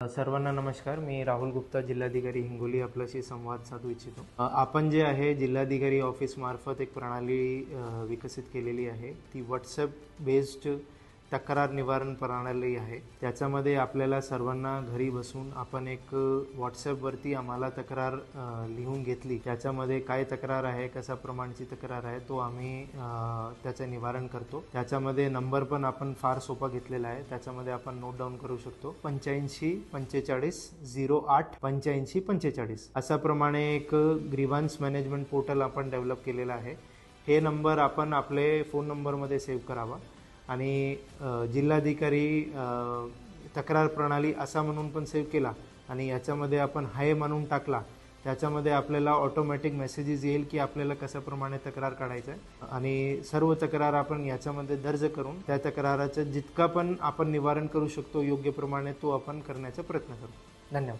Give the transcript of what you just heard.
सर्वांना नमस्कार. मी राहुल गुप्ता, जिल्हाधिकारी हिंगोली आपल्याशी संवाद साधू इच्छितो. आपण जे आहे जिल्हाधिकारी ऑफिस मार्फत एक प्रणाली विकसित केलेली आहे. ती व्हॉट्सॲप बेस्ड तक्रार निवारण प्रणाली आहे. त्याच्यामध्ये आपल्याला सर्वांना घरी बसून आपण एक व्हॉट्सॲपवरती आम्हाला तक्रार लिहून घेतली, त्याच्यामध्ये काय तक्रार आहे, कशा प्रमाणची तक्रार आहे, तो आम्ही त्याचं निवारण करतो. त्याच्यामध्ये नंबर पण आपण फार सोपा घेतलेला आहे. त्याच्यामध्ये आपण नोट डाऊन करू शकतो. 8545088545 अशा प्रमाणे एक ग्रीव्हन्स मॅनेजमेंट पोर्टल आपण डेव्हलप केलेला आहे. हे नंबर आपण आपले फोन नंबरमध्ये सेव्ह करावा आणि जिल्हाधिकारी तक्रार प्रणाली असा म्हणून पण सेव्ह केला आणि याच्यामध्ये आपण हाय म्हणून टाकला. त्याच्यामध्ये आपल्याला ऑटोमॅटिक मेसेजेस येईल की आपल्याला कशाप्रमाणे तक्रार काढायचं आहे आणि सर्व तक्रार आपण याच्यामध्ये दर्ज करून त्या तक्राराचं जितका पण आपण निवारण करू शकतो योग्य प्रमाणे तो आपण करण्याचा प्रयत्न करू. धन्यवाद.